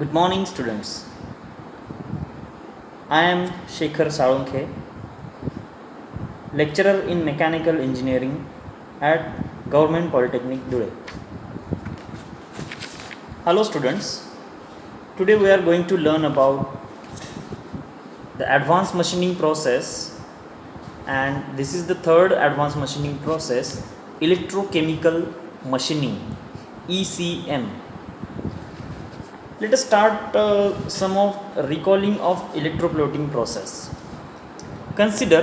Good morning, students. I am Shekhar Salunkhe, lecturer in mechanical engineering at Government Polytechnic, Dhule. Hello, students. Today we are going to learn about the advanced machining process, and this is the third advanced machining process, electrochemical machining, ECM. Let us start some of recalling of electroplating process. Consider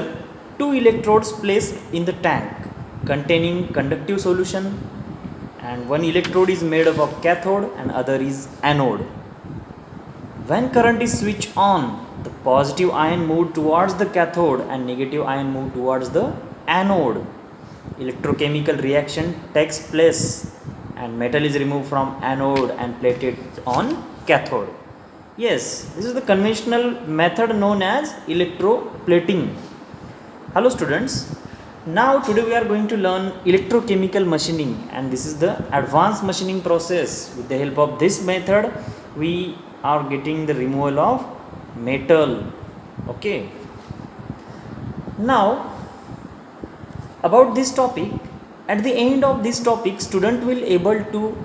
two electrodes placed in the tank containing conductive solution, and one electrode is made up of cathode and other is anode. When current is switched on, the positive ion move towards the cathode and negative ion move towards the anode. Electrochemical reaction takes place and metal is removed from anode and plated on cathode. Yes, this is the conventional method known as electroplating. Hello students, now today we are going to learn electrochemical machining, and this is the advanced machining process. With the help of this method we are getting the removal of metal. Okay, now about this topic, at the end of this topic student will able to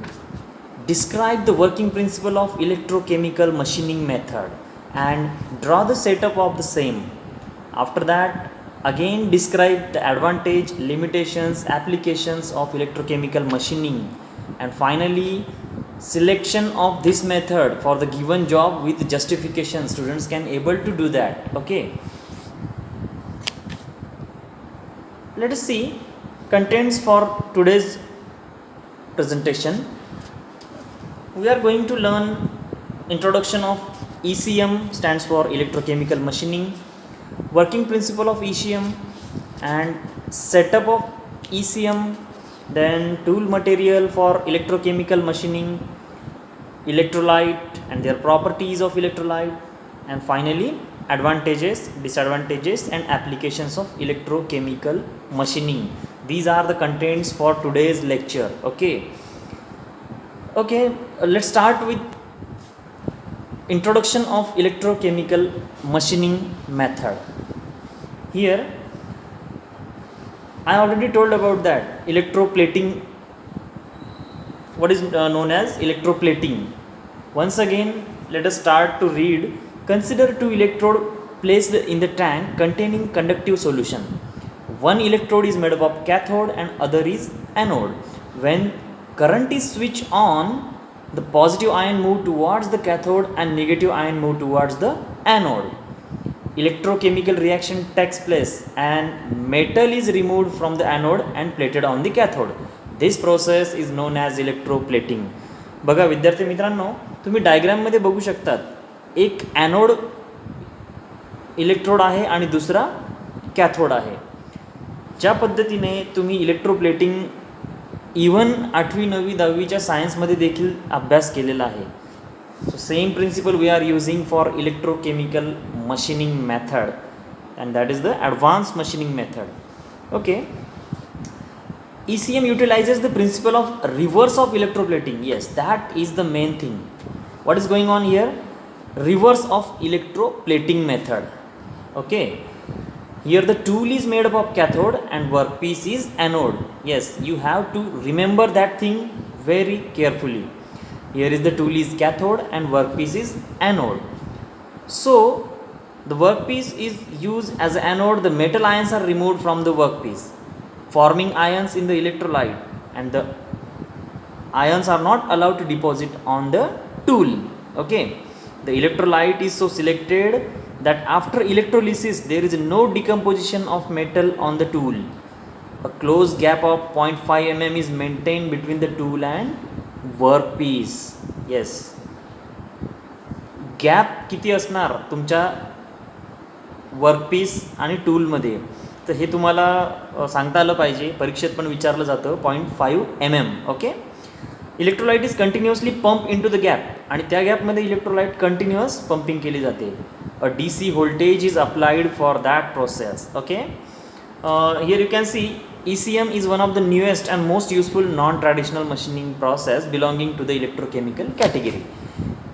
describe the working principle of electrochemical machining method and draw the setup of the same. After that, again describe the advantage, limitations, applications of electrochemical machining, and finally selection of this method for the given job with justification. Students can able to do that. Okay, let us see contents for today's presentation. We are going to learn introduction of ECM, stands for electrochemical machining, working principle of ECM and setup of ECM, then tool material for electrochemical machining, electrolyte and their properties of electrolyte, and finally advantages, disadvantages and applications of electrochemical machining. These are the contents for today's lecture. Okay, let's start with introduction of electrochemical machining method. Here I already told about that electroplating, what is known as electroplating. Once again let us start to read. Consider two electrode placed in the tank containing conductive solution. One electrode is made up of cathode and other is anode. When current is switched on, the positive ion move towards the cathode and negative ion move towards the anode. Electrochemical reaction takes place and metal is removed from the anode and plated on the cathode. This process is known as electroplating. बघा विद्यार्थी मित्रांनो, तुम्ही डायग्राममध्ये बघू शकतात, एक anode electrode आहे आणि दुसरा कॅथोड आहे. ज्या पद्धतीने तुम्ही इलेक्ट्रोप्लेटिंग इवन 8वी 9वी 10वीच्या सायन्समध्ये देखील अभ्यास केलेला आहे. So same principle we are using for electrochemical machining method, and that is the advanced machining method. Okay, ECM utilizes the principle of reverse of electroplating. Yes, that is the main thing. What is going on here? Reverse of electroplating method. Okay, here the tool is made up of cathode and workpiece is anode. Yes, you have to remember that thing very carefully. Here is the tool is cathode and workpiece is anode. So the workpiece is used as anode. The metal ions are removed from the workpiece, forming ions in the electrolyte, and the ions are not allowed to deposit on the tool. Okay, the electrolyte is so selected that after electrolysis there is no decomposition of metal on the tool. A closed gap of 0.5 mm is maintained between the tool and workpiece. Yes, gap किती असणार तुमच्या workpiece आणि टूलमध्ये, तर हे तुम्हाला सांगता आलं पाहिजे. परीक्षेत पण विचारलं जातं 0.5 mm. Okay, electrolyte is continuously pump into the gap, आणि त्या गॅपमध्ये इलेक्ट्रोलाइट कंटिन्युअस पंपिंग केली जाते. अ DC voltage is applied for that process. Okay, here you can see ECM is one of the newest and most useful non-traditional machining process belonging to the electrochemical category.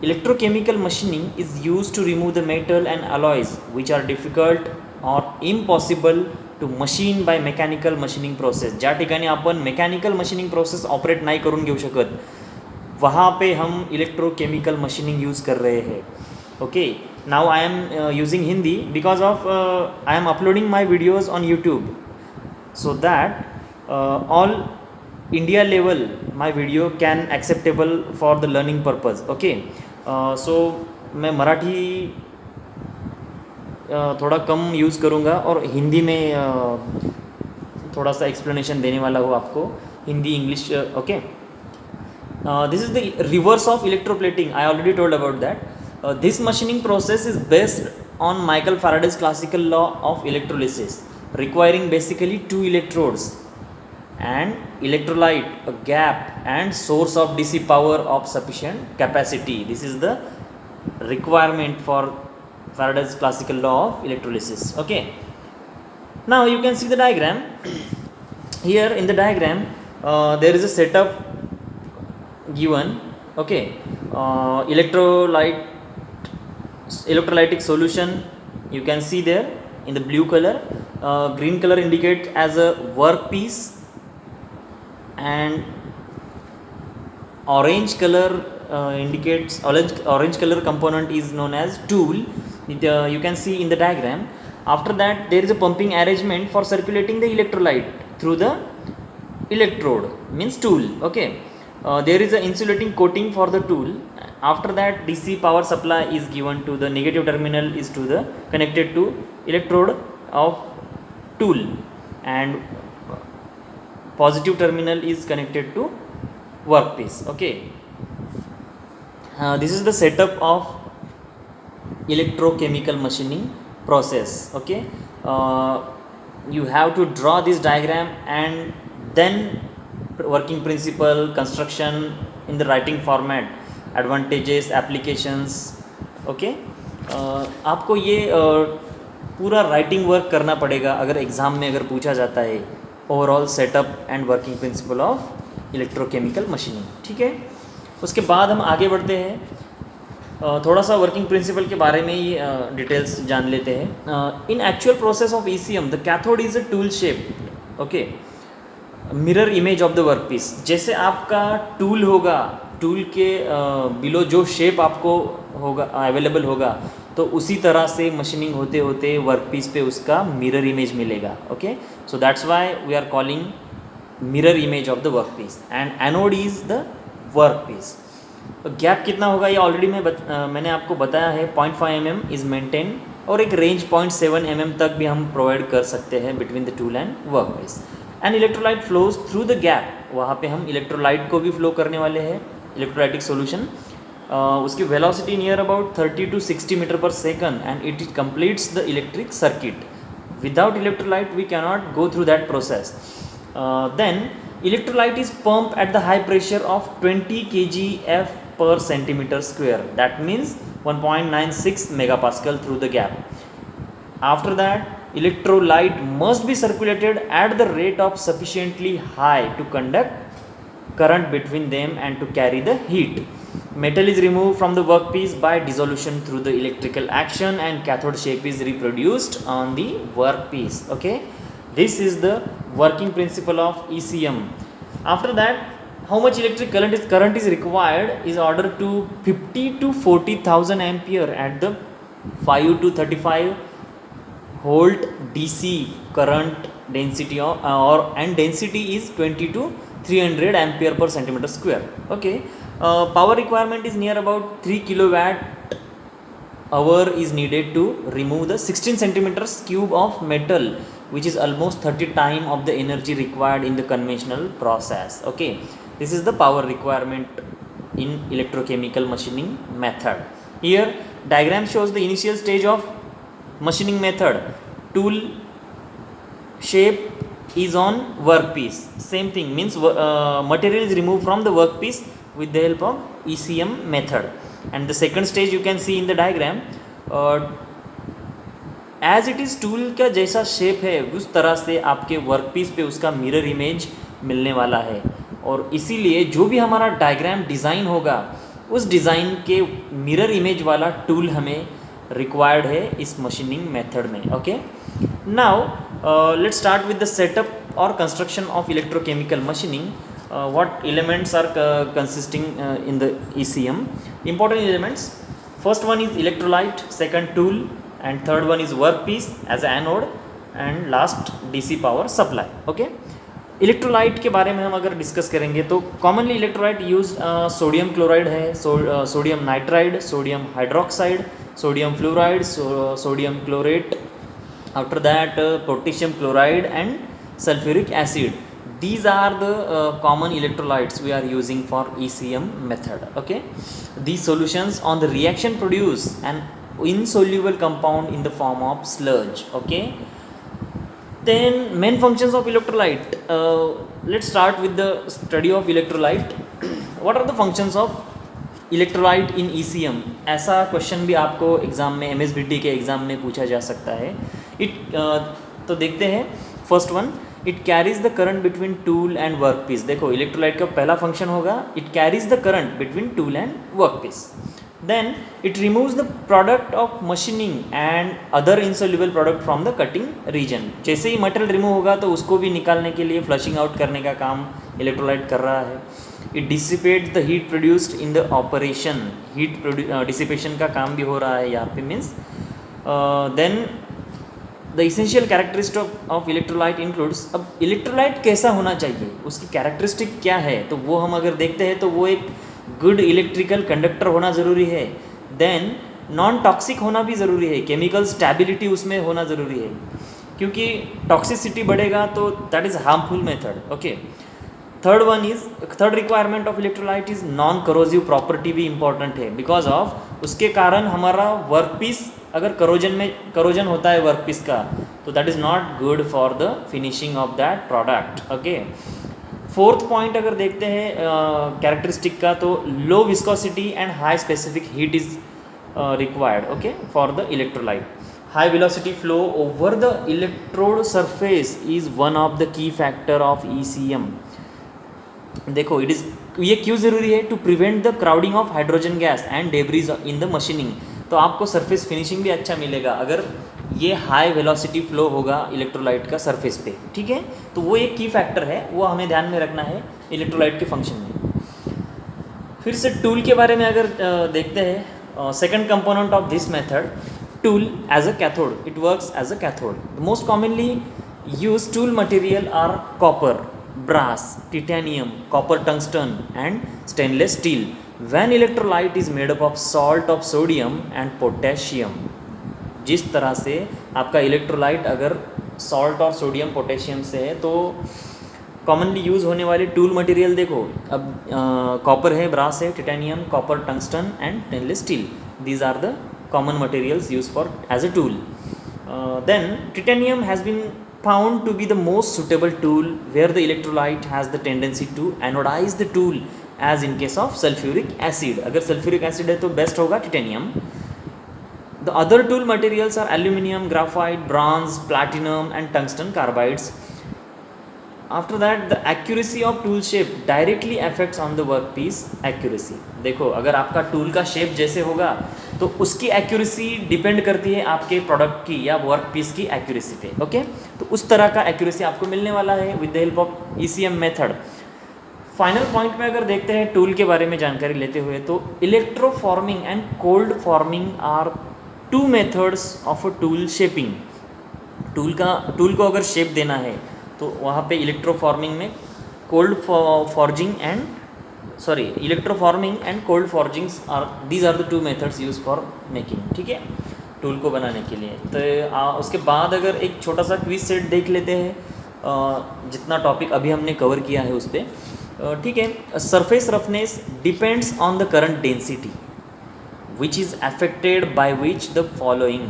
electrochemical machining is used to remove the metal and alloys which are difficult or impossible to machine by mechanical machining process. ज्या ठिकाणी आपण mechanical machining process operate नाही करून घेऊ शकत, वहाँ पे हम इलेक्ट्रोकेमिकल मशीनिंग यूज़ कर रहे हैं. Okay, now I am using Hindi because of I am uploading my videos on YouTube, so that all India level my video can acceptable for the learning purpose. Okay, so मैं मराठी थोड़ा कम use करूँगा और हिंदी में थोड़ा सा एक्सप्लेनेशन देने वाला हूँ आपको, Hindi English. Okay, this is the reverse of electroplating. I already told about that. This machining process is based on Michael Faraday's classical law of electrolysis, requiring basically two electrodes and electrolyte, a gap and source of DC power of sufficient capacity. This is the requirement for Faraday's classical law of electrolysis. Okay, now you can see the diagram. Here in the diagram there is a setup given. Okay, electrolytic solution you can see there in the blue color. Green color indicates as a workpiece and orange color indicates orange color component is known as tool. You can see in the diagram. After that there is a pumping arrangement for circulating the electrolyte through the electrode, means tool. Okay, there is an insulating coating for the tool. After that DC power supply is given to the negative terminal is to the connected to electrode of tool and positive terminal is connected to workpiece. Okay, this is the setup of electrochemical machining process. Okay, you have to draw this diagram and then working principle, construction in the writing format, advantages, applications. Okay, आपको ये पूरा writing work करना पड़ेगा अगर exam में अगर पूछा जाता है overall setup and working principle of electrochemical machining. ठीक है, उसके बाद हम आगे बढ़ते हैं, थोड़ा सा वर्किंग प्रिंसिपल के बारे में ही डिटेल्स जान लेते हैं. In actual process of ECM the cathode is a tool shape. Okay, mirror image of the work piece. जैसे आपका टूल होगा, टूल के बिलो जो शेप आपको होगा अवेलेबल होगा, तो उसी तरह से मशीनिंग होते होते वर्क पीस पे उसका मिरर इमेज मिलेगा. Okay, so that's why we are calling mirror image of the work piece and anode is the work piece. Gap कितना होगा ये ऑलरेडी मैंने आपको बताया है. 0.5 mm इज़ मेंटेन और एक रेंज 0.7 mm तक भी हम प्रोवाइड कर सकते हैं between the tool and work piece. And electrolyte flows through the gap. वहाँ पे हम इलेक्ट्रोलाइट को भी फ्लो करने वाले हैं, इलेक्ट्रोलाइटिक सोल्यूशन. उसकी velocity near about 30 to 60 metre per second and it completes the electric circuit. Without electrolyte we cannot go through that process. Then electrolyte is pumped at the high pressure of 20 kgf per centimeter square, that means 1.96 megapascal through the gap. After that electrolyte must be circulated at the rate of sufficiently high to conduct current between them and to carry the heat. Metal is removed from the workpiece by dissolution through the electrical action and cathode shape is reproduced on the workpiece. Okay, this is the working principle of ECM. After that, how much electric current is required is ordered to 50 to 40,000 ampere at the 5 to 35 volt DC current density and density is 20 to 300 ampere per centimeter square. Okay, power requirement is near about 3 kilowatt hour is needed to remove the 16 centimeters cube of metal, which is almost 30 times of the energy required in the conventional process. Okay, this is the power requirement in electrochemical machining method. Here diagram shows the initial stage of machining method. Tool shape is on workpiece. Same thing, means material is removed from the workpiece with the help of ECM method. And the second stage you can see in the diagram, as it is tool का जैसा shape है उस तरह से आपके workpiece पे उसका mirror image मिलने वाला है. और इसीलिए जो भी हमारा डायग्राम डिज़ाइन होगा उस डिज़ाइन के मिरर इमेज वाला टूल हमें रिक्वायर्ड है इस मशीनिंग मेथड में. Okay, now let's start with the setup और construction of electrochemical machining. What elements are consisting in the ECM? Important elements. First one is electrolyte, second tool, and third one is workpiece as anode, and last DC power supply. Okay. Electrolyte के बारे में हम अगर discuss करेंगे तो commonly electrolyte use sodium chloride है, sodium nitride, sodium hydroxide, sodium fluoride, sodium chlorate, after that potassium chloride and sulphuric acid. These are the common electrolytes we are using for ECM method. Okay, these solutions on the reaction produce an insoluble compound in the form of sludge. Okay, then main functions of electrolyte. Let's start with the study of electrolyte. What are the functions of electrolyte in ECM? ऐसा question भी आपको exam में MSBT के exam में पूछा जा सकता है. तो देखते हैं. First one, it carries the current between tool and work piece. देखो इलेक्ट्रोलाइट का पहला फंक्शन होगा, it carries the current between tool and work piece. Then it removes the product of machining and other insoluble product from the cutting region. जैसे ही material remove होगा तो उसको भी निकालने के लिए फ्लशिंग आउट करने का काम इलेक्ट्रोलाइट कर रहा है. It dissipates the heat produced in the operation. Heat dissipation का काम भी हो रहा है यहाँ पे means. Then the essential characteristic of electrolyte includes. अब इलेक्ट्रोलाइट कैसा होना चाहिए, उसकी कैरेक्टरिस्टिक क्या है, तो वो हम अगर देखते हैं तो वो एक गुड इलेक्ट्रिकल कंडक्टर होना ज़रूरी है. देन नॉन टॉक्सिक होना भी ज़रूरी है, केमिकल स्टेबिलिटी उसमें होना ज़रूरी है, क्योंकि टॉक्सिसिटी बढ़ेगा तो that is harmful method. Okay, third requirement of electrolyte is non करोजिव property भी इंपॉर्टेंट है. बिकॉज ऑफ उसके कारण हमारा वर्कपीस अगर करोजन होता है वर्कपीस का तो that is not good for the finishing of that product. Okay, fourth point अगर देखते हैं कैरेक्टरिस्टिक का तो low viscosity and high specific heat is required. Okay, for the electrolyte. High velocity flow over the electrode surface is one of the key factor of ECM. देखो ये क्यों ज़रूरी है, to prevent the crowding of hydrogen gas and debris in the machining. तो आपको surface finishing भी अच्छा मिलेगा अगर ये हाई वेलोसिटी फ्लो होगा इलेक्ट्रोलाइट का सरफेस पे. ठीक है, तो वो एक की फैक्टर है, वो हमें ध्यान में रखना है इलेक्ट्रोलाइट के फंक्शन में. फिर से टूल के बारे में अगर देखते हैं, second component of this method, tool as a cathode. It works as a cathode. Most commonly use tool material are copper, brass, titanium, copper tungsten and stainless steel. When electrolyte is made up of salt of sodium and potassium. जिस तरह से आपका electrolyte अगर salt और sodium potassium से है तो commonly use होने वाले टूल मटेरियल देखो, अब कॉपर है, ब्रास है, titanium, copper tungsten and stainless steel. These are the common materials use for as a tool. Then titanium has been found to be the most suitable tool where the electrolyte has the tendency to anodize the tool as in case of sulfuric acid. अगर sulfuric acid है तो best होगा titanium. The other tool materials are aluminium, graphite, bronze, platinum and tungsten carbides. After that the accuracy of tool shape directly affects on the workpiece accuracy. देखो अगर आपका tool का shape जैसे होगा तो उसकी एक्यूरेसी डिपेंड करती है आपके प्रोडक्ट की या वर्क पीस की एक्यूरेसी पे. ओके, तो उस तरह का एक्यूरेसी आपको मिलने वाला है with the help of ECM method. Final point में अगर देखते हैं टूल के बारे में जानकारी लेते हुए तो electroforming and cold forming are two methods of a tool shaping. Tool को अगर शेप देना है तो वहाँ पे इलेक्ट्रोफॉर्मिंग में electroforming and cold forgings are these are the two methods use for making. ठीक है, टूल को बनाने के लिए. तो उसके बाद अगर एक छोटा सा क्विज सेट देख लेते हैं, जितना टॉपिक अभी हमने कवर किया है उस पर. ठीक है, surface roughness depends on the current density which is affected by which the following.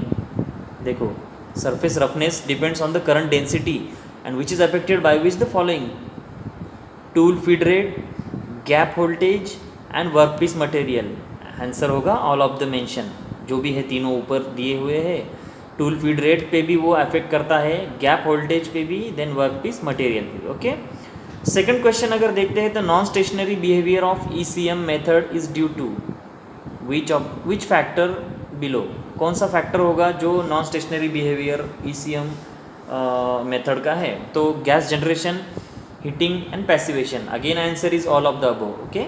देखो surface roughness depends on the current density and which is affected by which the following: tool feed rate, gap voltage and workpiece material. Answer होगा all of the mention, जो भी है तीनों ऊपर दिए हुए हैं. टूल फीड रेट पे भी वो अफेक्ट करता है, गैप वोल्टेज पे भी, देन वर्कपीस मटेरियल पे. ओके, सेकंड क्वेश्चन अगर देखते हैं तो non stationary behaviour of ECM method is due to which factor below, कौन सा फैक्टर होगा जो non stationary behaviour ECM method का है? तो gas generation, heating and passivation. Again answer is all of the above. Okay,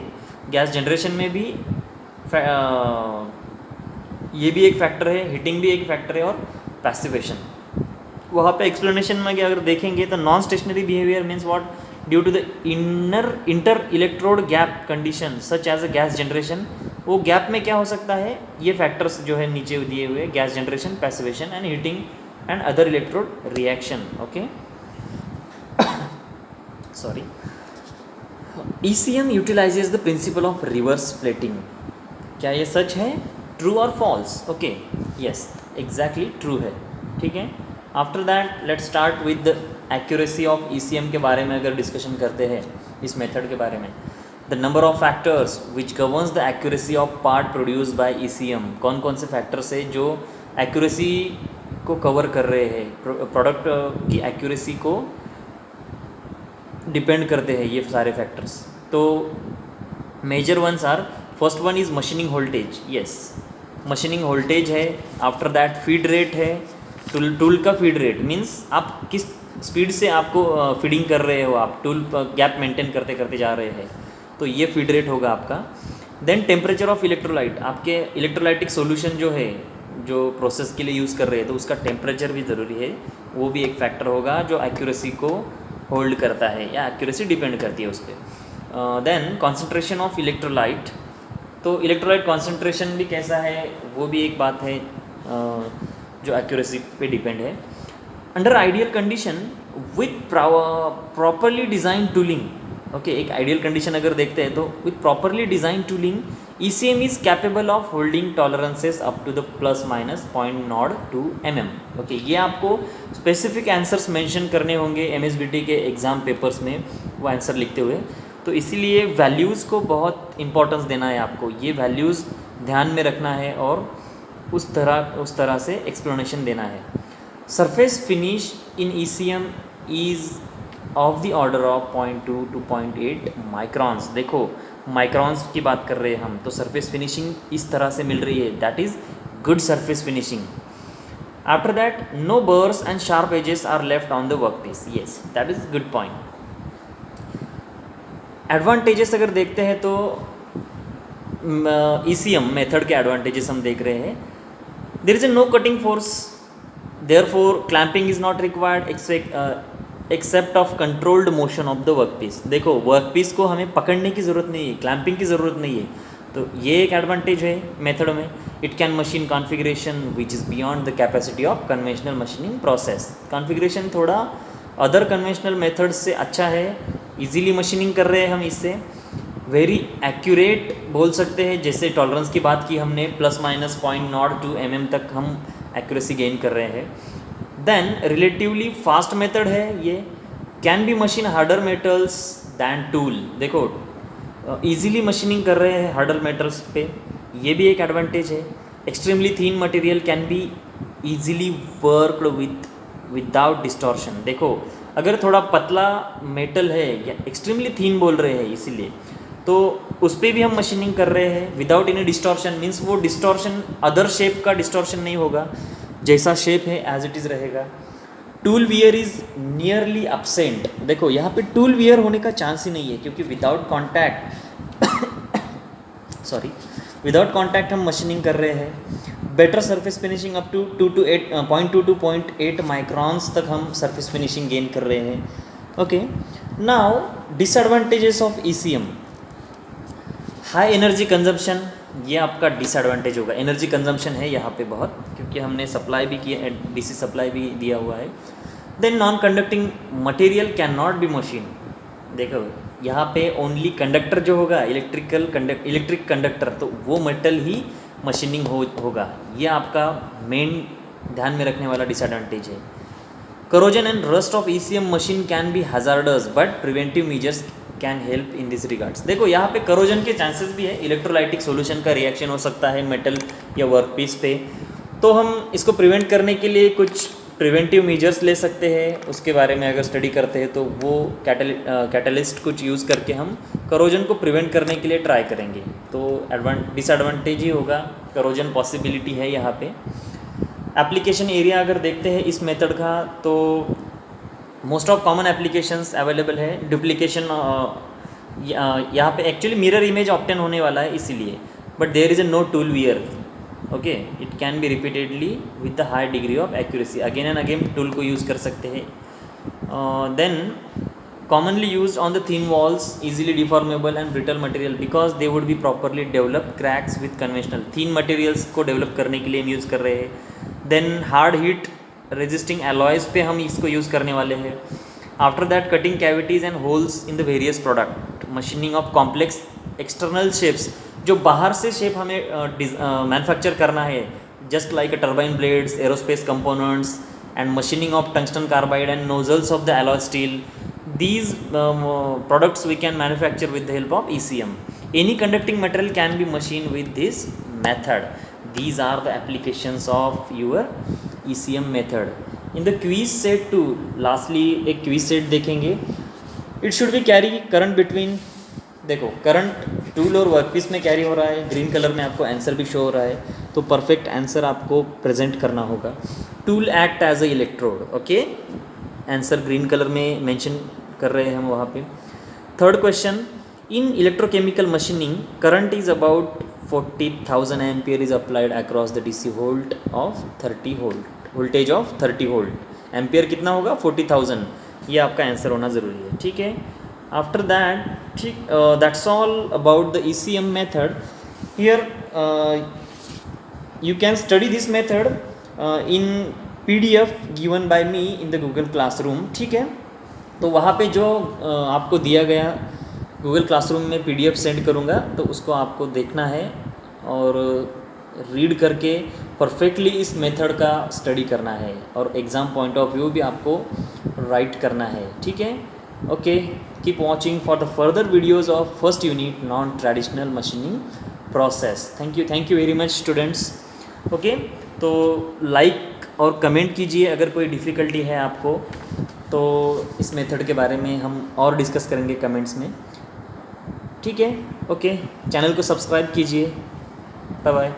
gas generation में भी ये भी एक फैक्टर है, हीटिंग भी एक फैक्टर है, और पैसिवेशन। वहाँ पे एक्सप्लेनेशन में अगर देखेंगे तो non stationary behaviour means what, due to the inter electrode gap condition such as a gas generation. वो गैप में क्या हो सकता है, ये फैक्टर्स जो है नीचे दिए हुए, gas generation, passivation and heating and other electrode reaction. Okay, sorry. ECM utilises the principle of reverse plating. क्या ये सच है, ट्रू और false? Okay, yes, exactly true है। ठीक है, after that let's start with the accuracy of ECM के बारे में अगर डिस्कशन करते हैं, इस मेथड के बारे में। The number of factors which governs the accuracy of part produce by ECM। कौन कौन से फैक्टर्स है जो एक्यूरेसी को कवर कर रहे हैं, प्रोडक्ट की एक्यूरेसी को डिपेंड करते हैं ये सारे फैक्टर्स। तो major ones are, first one is machining voltage. Yes, machining voltage है। आफ्टर दैट फीड रेट है, टूल का फीड रेट मीन्स आप किस स्पीड से आपको फीडिंग कर रहे हो, आप टूल गैप मेंटेन करते करते जा रहे हैं, तो ये फीड रेट होगा आपका। देन टेम्परेचर ऑफ इलेक्ट्रोलाइट, आपके इलेक्ट्रोलाइटिक सॉल्यूशन जो है, जो प्रोसेस के लिए यूज़ कर रहे हैं, तो उसका टेम्परेचर भी ज़रूरी है, वो भी एक फैक्टर होगा जो एक्यूरेसी को होल्ड करता है या एक्यूरेसी डिपेंड करती है उस पर। देन कॉन्सेंट्रेशन ऑफ इलेक्ट्रोलाइट, तो इलेक्ट्रोलाइट कॉन्सेंट्रेशन भी कैसा है, वो भी एक बात है जो एक्यूरेसी पे डिपेंड है। Under ideal condition with properly design tooling. Okay, एक आइडियल कंडीशन अगर देखते हैं तो with properly design tooling ECM is capable of holding tolerances up to the ±0.02 mm। Okay, ये आपको स्पेसिफिक आंसर्स मेंशन करने होंगे MSBT के एग्ज़ाम पेपर्स में, वो आंसर लिखते हुए। तो इसीलिए वैल्यूज़ को बहुत इंपॉर्टेंस देना है आपको, ये वैल्यूज़ ध्यान में रखना है और उस तरह से एक्सप्लेनेशन देना है। Surface finish in ECM is of the order of 0.2 to 0.8 microns. देखो, माइक्रॉन्स की बात कर रहे हैं हम, तो सरफेस फिनिशिंग इस तरह से मिल रही है, that is good surface finishing. After that no burrs and sharp edges are left on the work piece. Yes, that is good point. Advantages अगर देखते हैं तो ECM मेथड के एडवांटेजेस हम देख रहे हैं। There is a no cutting force, therefore clamping is not required except of controlled motion of the work piece. देखो, वर्क पीस को हमें पकड़ने की ज़रूरत नहीं है, क्लैंपिंग की ज़रूरत नहीं है, तो ये एक एडवांटेज है मेथड में। It can machine configuration which is beyond the capacity of conventional machining process. Configuration थोड़ा अदर कन्वेंशनल मेथड से अच्छा है, इजीली मशीनिंग कर रहे हैं हम इससे। वेरी एक्यूरेट बोल सकते हैं, जैसे टॉलरेंस की बात की हमने, ±0.02 mm तक हम एक्यूरेसी गेन कर रहे हैं। देन रिलेटिवली फास्ट मेथड है ये, can be machine harder metals than tool. देखो, इजीली मशीनिंग कर रहे हैं हार्डर मेटल्स पे, ये भी एक एडवांटेज है। Extremely thin material can be easily worked without distortion. देखो, अगर थोड़ा पतला मेटल है या एक्सट्रीमली थीन बोल रहे हैं इसीलिए, तो उस पर भी हम मशीनिंग कर रहे हैं विदाउट एनी डिस्टॉर्शन। मीन्स वो डिस्टॉर्शन अदर शेप का डिस्टॉर्शन नहीं होगा, जैसा शेप है एज इट इज़ रहेगा। Tool wear is nearly absent। देखो, यहाँ पे टूल वियर होने का चांस ही नहीं है, क्योंकि विदाउट कॉन्टैक्ट हम मशीनिंग कर रहे हैं। Better surface finishing up to 0.2 to 0.8 microns तक हम सरफेस फिनिशिंग गेन कर रहे हैं। Okay, now disadvantages of ECM। High energy consumption, ये आपका डिसएडवांटेज होगा। एनर्जी कंजम्पशन है यहाँ पे बहुत, क्योंकि हमने सप्लाई भी किया, DC सप्लाई भी दिया हुआ है। Then non conducting material can not be machine. देखो, यहाँ पे ओनली कंडक्टर जो होगा, इलेक्ट्रिक कंडक्टर, तो वो मेटल ही मशीनिंग होगा। ये आपका मेन ध्यान में रखने वाला डिसएडवांटेज है। Corrosion and rust of ECM machine can be hazards but preventive measures can help in this regards. देखो, यहाँ पे करोजन के चांसेस भी है, इलेक्ट्रोलाइटिक सॉल्यूशन का रिएक्शन हो सकता है मेटल या वर्कपीस पे, तो हम इसको प्रिवेंट करने के लिए कुछ प्रिवेंटिव मेजर्स ले सकते हैं, उसके बारे में अगर स्टडी करते हैं तो वो कैटलिस्ट कुछ यूज़ करके हम करोजन को प्रिवेंट करने के लिए ट्राई करेंगे। तो डिसएडवांटेज ही होगा, करोजन पॉसिबिलिटी है यहाँ पे। एप्लीकेशन एरिया अगर देखते हैं इस मेथड का, तो most of common applications available है। डुप्लीकेशन यहाँ पे एक्चुअली मिरर इमेज ऑब्टेन होने वाला है इसीलिए, but there is a no tool wear, okay. It can be repeatedly with the high degree of accuracy, again and again tool को use कर सकते हैं। Then commonly used on the thin walls, easily deformable and brittle material because they would be properly developed cracks with conventional thin materials को develop करने के लिए हम use कर रहे हैं। then hard heat resisting alloys पे हम इसको यूज़ करने वाले हैं। after that cutting cavities and holes in the various product, machining of complex external shapes, जो बाहर से शेप हमें मैन्युफैक्चर करना है, just like a turbine blades, aerospace components and machining of tungsten carbide and nozzles of the alloy steel. These products we can manufacture with the help of ECM. Any conducting material can be machined with this method. These are the applications of your ECM method. In the quiz set 2, lastly एक quiz set देखेंगे। It should be carry current between, देखो current tool और workpiece में carry हो रहा है, green colour में आपको आंसर भी शो हो रहा है, तो परफेक्ट आंसर आपको प्रेजेंट करना होगा। Tool act as a electrode, okay, answer green colour में मेंशन कर रहे हैं हम वहाँ पे। Third question, in electrochemical machining current is about 40,000 ampere is applied across the DC volt of 30 volt, voltage of 30 volt. Ampere कितना होगा? 40,000, ये आपका आंसर होना ज़रूरी है, ठीक है। आफ्टर दैट, ठीक, that's all about the ECM method. Here you can study this method in PDF given by me in the Google Classroom, ठीक है। तो वहाँ पे जो आपको दिया गया Google Classroom में PDF सेंड करूँगा, तो उसको आपको देखना है और रीड करके परफेक्टली इस मेथड का स्टडी करना है और एग्ज़ाम पॉइंट ऑफ व्यू भी आपको राइट करना है, ठीक है। Okay, keep watching for the further videos of first unit non traditional machining process. Thank you very much students. Okay, तो लाइक और कमेंट कीजिए अगर कोई डिफ़िकल्टी है आपको, तो इस मेथड के बारे में हम और डिस्कस करेंगे कमेंट्स में, ठीक है। ओके, चैनल को सब्सक्राइब कीजिए। Bye bye.